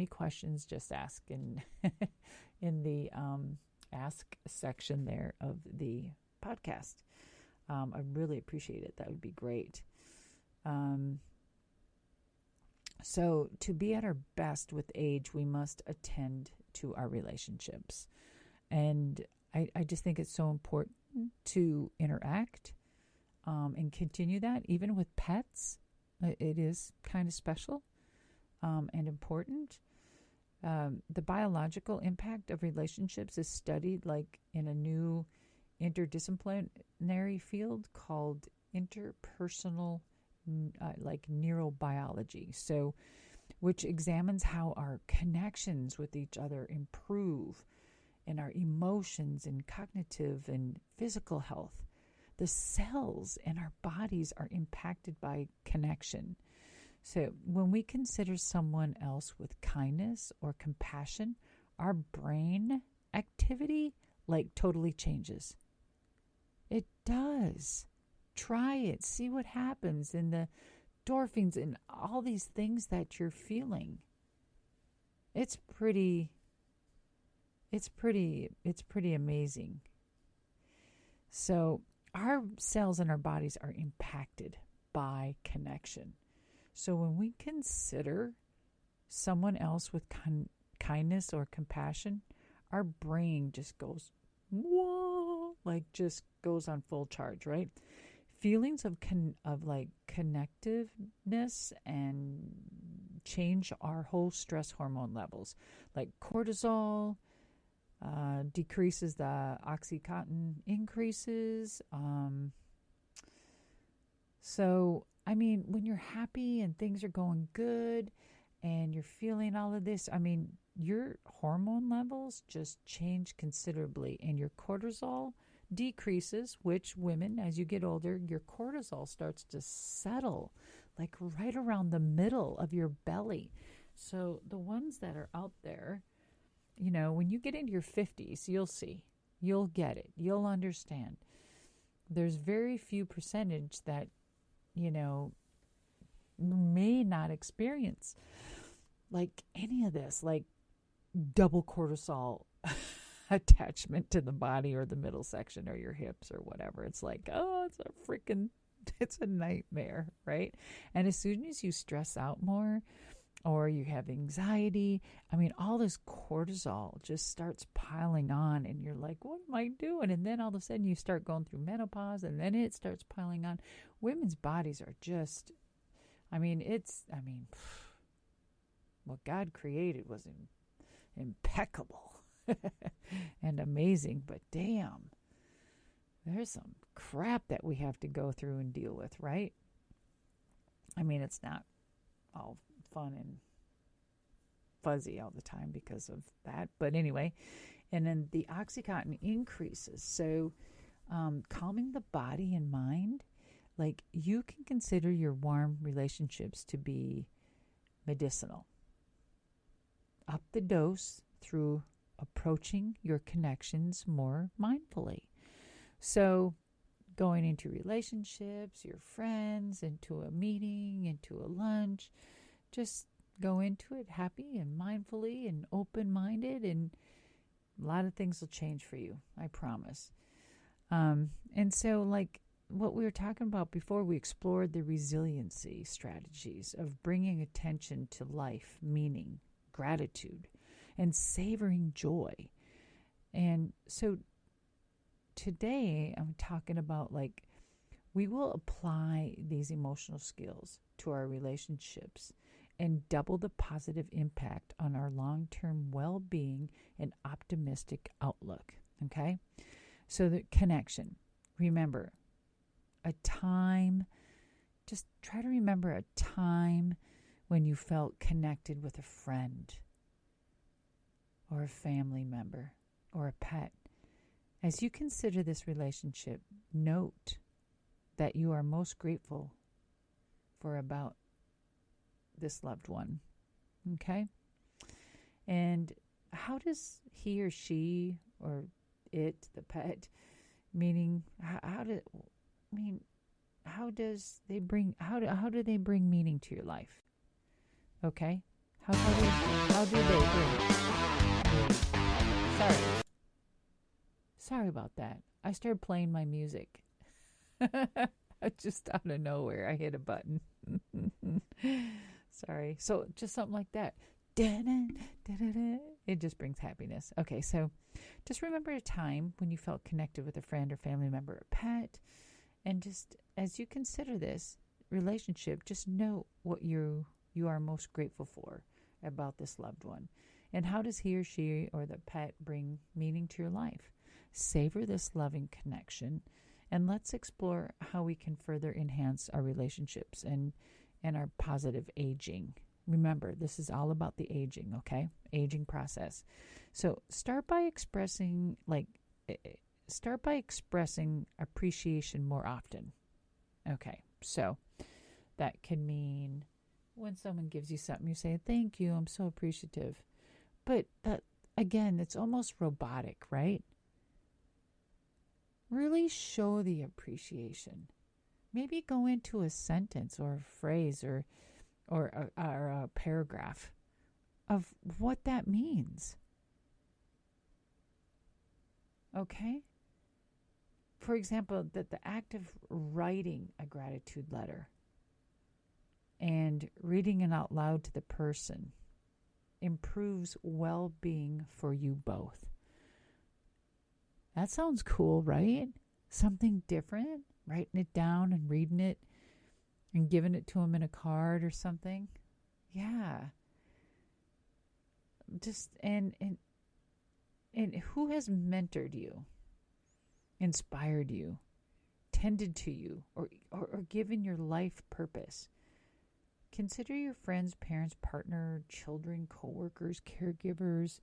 questions, just ask in in the ask section there of the podcast. I really appreciate it. That would be great. So to be at our best with age, we must attend to our relationships. And I just think it's so important to interact and continue that. Even with pets, it is kind of special and important. The biological impact of relationships is studied like in a new interdisciplinary field called interpersonal neurobiology, so which examines how our connections with each other improve and our emotions and cognitive and physical health. The cells in our bodies are impacted by connection. So when we consider someone else with kindness or compassion, our brain activity totally changes. It does. Try it. See what happens in the endorphins and all these things that you're feeling. It's pretty amazing. So our cells in our bodies are impacted by connection. So when we consider someone else with kindness or compassion, our brain just goes, whoa, just goes on full charge, right? Feelings of connectiveness and change our whole stress hormone levels, like cortisol decreases, the oxytocin increases. So, when you're happy and things are going good and you're feeling all of this, your hormone levels just change considerably, and your cortisol decreases, which women, as you get older, your cortisol starts to settle right around the middle of your belly. So the ones that are out there, when you get into your 50s, you'll get it, you'll understand. There's very few percentage that, may not experience any of this, double cortisol attachment to the body or the middle section or your hips or whatever. It's it's a nightmare, right? And as soon as you stress out more or you have anxiety, all this cortisol just starts piling on, and you're like, what am I doing? And then all of a sudden you start going through menopause, and then it starts piling on. Women's bodies are just, what God created was impeccable and amazing, but damn, there's some crap that we have to go through and deal with, right? It's not all fun and fuzzy all the time because of that, but anyway. And then the oxytocin increases, so calming the body and mind. You can consider your warm relationships to be medicinal. Up the dose through approaching your connections more mindfully. So going into relationships, your friends, into a meeting, into a lunch, just go into it happy and mindfully and open-minded, and a lot of things will change for you, I promise. And so what we were talking about before, we explored the resiliency strategies of bringing attention to life, meaning, gratitude, and savoring joy. And so today I'm talking about we will apply these emotional skills to our relationships and double the positive impact on our long-term well-being and optimistic outlook. Okay? So the connection. Remember, just try to remember a time when you felt connected with a friend or a family member or a pet. As you consider this relationship, note that you are most grateful for about this loved one. Okay? And how does he or she or it, the pet, meaning how do they bring meaning to your life? Okay? How do they do? Sorry about that. I started playing my music. Just out of nowhere, I hit a button. Sorry. So just something like that. It just brings happiness. Okay, so just remember a time when you felt connected with a friend or family member or pet. And just as you consider this relationship, just know what you are most grateful for about this loved one. And how does he or she or the pet bring meaning to your life? Savor this loving connection, and let's explore how we can further enhance our relationships and our positive aging. Remember, this is all about the aging, okay? Aging process. So start by expressing appreciation more often. Okay, so that can mean when someone gives you something, you say, thank you, I'm so appreciative. But that, again, it's almost robotic, right? Really show the appreciation. Maybe go into a sentence or a phrase or a paragraph of what that means. Okay? For example, that the act of writing a gratitude letter and reading it out loud to the person improves well-being for you both. That sounds cool, right? Something different, writing it down and reading it and giving it to them in a card or something. Yeah. Just and who has mentored you, inspired you, tended to you, or given your life purpose? Consider your friends, parents, partner, children, coworkers, caregivers,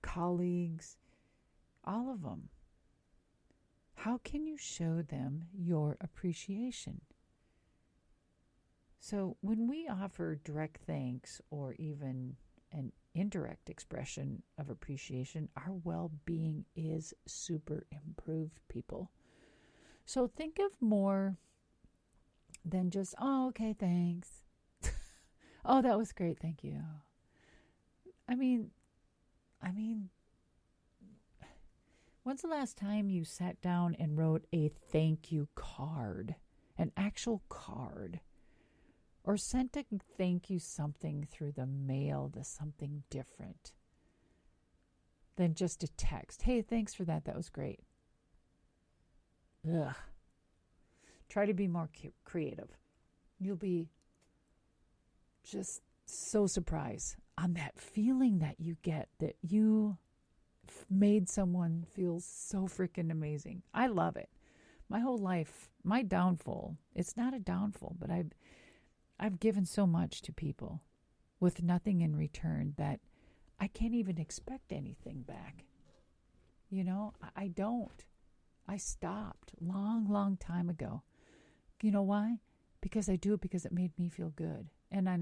colleagues, all of them. How can you show them your appreciation? So when we offer direct thanks or even an indirect expression of appreciation, our well-being is super improved, people. So think of more than just, oh, okay, thanks. Oh, that was great, thank you. I mean, when's the last time you sat down and wrote a thank you card, an actual card? Or sent a thank you something through the mail, to something different than just a text. Hey, thanks for that. That was great. Ugh. Try to be more creative. You'll be just so surprised on that feeling that you get that you made someone feel so freaking amazing. I love it. My whole life, my downfall, it's not a downfall, but I've given so much to people with nothing in return that I can't even expect anything back. You know, I don't. I stopped long time ago. You know why? Because I do it because it made me feel good. And I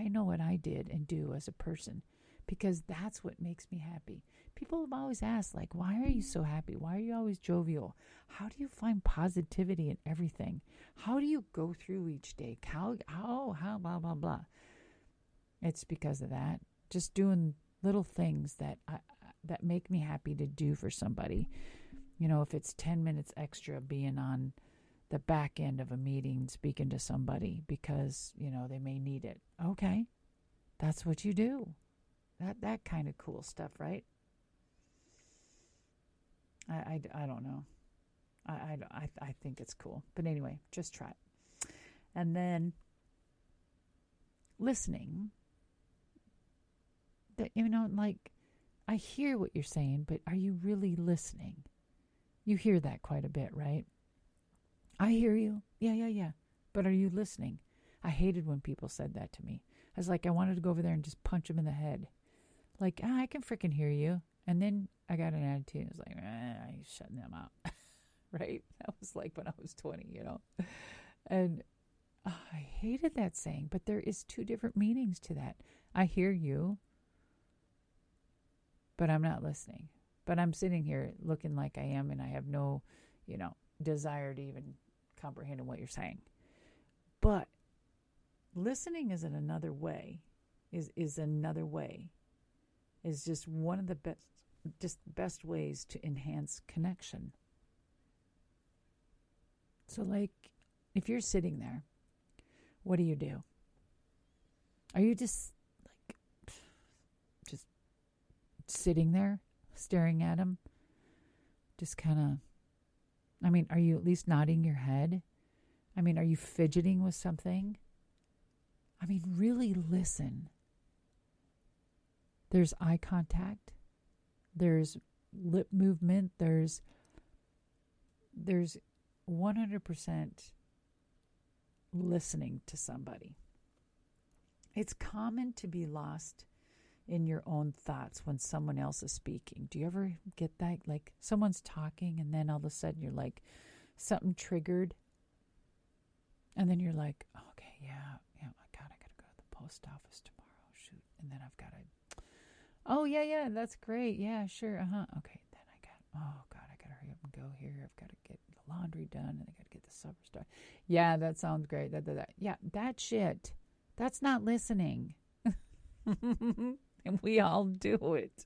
know what I did and do as a person because that's what makes me happy. People have always asked, like, why are you so happy? Why are you always jovial? How do you find positivity in everything? How do you go through each day? How blah, blah, blah. It's because of that. Just doing little things that make me happy to do for somebody. You know, if it's 10 minutes extra being on the back end of a meeting, speaking to somebody because, you know, they may need it. Okay. That's what you do. That kind of cool stuff, right? I don't know. I think it's cool. But anyway, just try it. And then listening. That, you know, like, I hear what you're saying, but are you really listening? You hear that quite a bit, right? I hear you. Yeah. But are you listening? I hated when people said that to me. I was like, I wanted to go over there and just punch them in the head. Like, I can freaking hear you. And then I got an attitude. I was like, I'm shutting them out. Right? That was like when I was 20, you know. And I hated that saying. But there is two different meanings to that. I hear you, but I'm not listening. But I'm sitting here looking like I am, and I have no, you know, desire to even comprehend what you're saying. But listening is in another way is another way. Is just one of the best ways to enhance connection. So like, if you're sitting there, what do you do? Are you just sitting there staring at him? Just kind of, are you at least nodding your head? Are you fidgeting with something? Really listen. There's eye contact. There's lip movement. There's 100% listening to somebody. It's common to be lost in your own thoughts when someone else is speaking. Do you ever get that? Like someone's talking and then all of a sudden you're like, something triggered. And then you're like, okay, yeah, my God, I got to go to the post office tomorrow. Shoot. And then I've got to, oh, yeah, that's great. Yeah, sure. Okay. Then oh God, I got to hurry up and go here. I've got to get the laundry done and I got to get the supper started. Yeah, that sounds great. That. Yeah, that shit. That's not listening. And we all do it.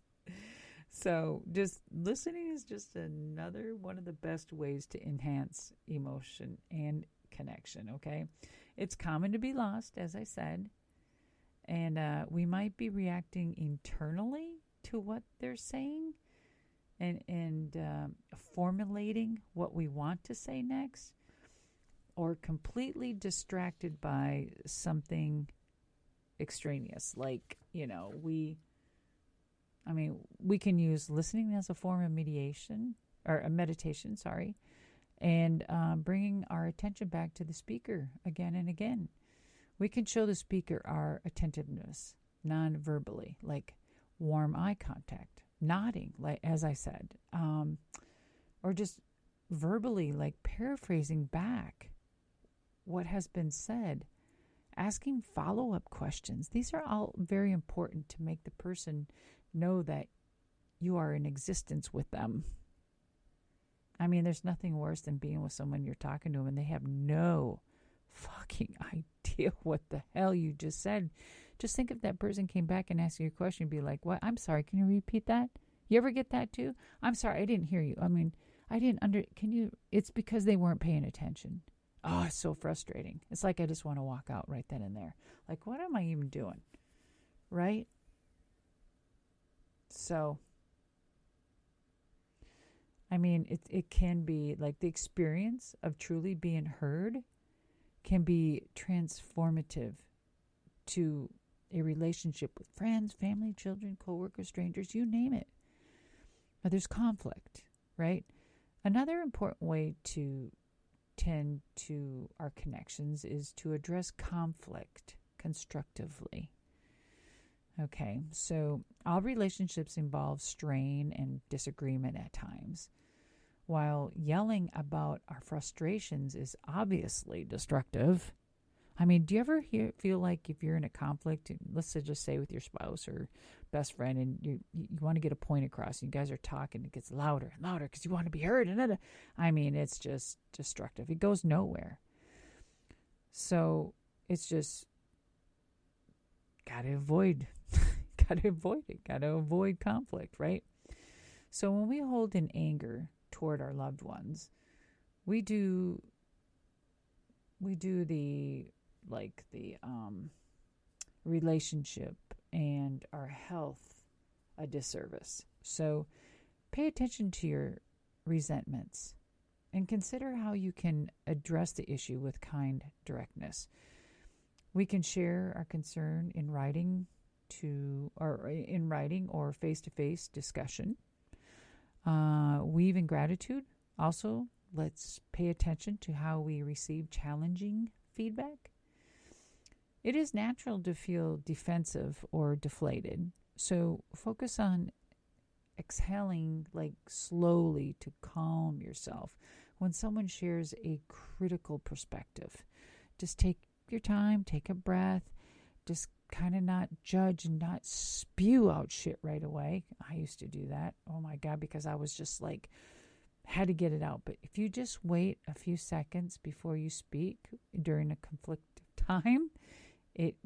So just listening is just another one of the best ways to enhance emotion and connection, okay? It's common to be lost, as I said, and we might be reacting internally to what they're saying and formulating what we want to say next, or completely distracted by something extraneous, like, we can use listening as a form of meditation, or a meditation, and bringing our attention back to the speaker again and again. We can show the speaker our attentiveness non-verbally, like warm eye contact, nodding, like as I said, or just verbally, like paraphrasing back what has been said, asking follow-up questions. These are all very important to make the person know that you are in existence with them. There's nothing worse than being with someone, you're talking to them, and they have no fucking idea what the hell you just said. Just think if that person came back and asked you a question, be like, what? I'm sorry, can you repeat that? You ever get that too? I'm sorry, I didn't hear you. I didn't can you? It's because they weren't paying attention. Oh, it's so frustrating. It's like I just want to walk out right then and there. Like, what am I even doing? Right? So, it can be like the experience of truly being heard can be transformative to a relationship with friends, family, children, coworkers, strangers, you name it. But there's conflict, right? Another important way to tend to our connections is to address conflict constructively. Okay, so all relationships involve strain and disagreement at times. While yelling about our frustrations is obviously destructive, do you ever feel like if you're in a conflict, let's just say with your spouse or best friend, and you want to get a point across, and you guys are talking, it gets louder and louder because you want to be heard, it's just destructive. It goes nowhere. So it's just gotta avoid it. Gotta avoid conflict, right? So when we hold in anger toward our loved ones, we do the relationship and our health a disservice. So pay attention to your resentments and consider how you can address the issue with kind directness. We can share our concern in writing or face-to-face discussion. Weave in gratitude. Also, let's pay attention to how we receive challenging feedback. It is natural to feel defensive or deflated, so focus on exhaling slowly to calm yourself when someone shares a critical perspective. Just take your time, take a breath, just kind of not judge and not spew out shit right away. I used to do that. Oh my God, because I was just had to get it out. But if you just wait a few seconds before you speak during a conflictive time, it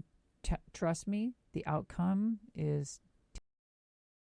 trust me, the outcome is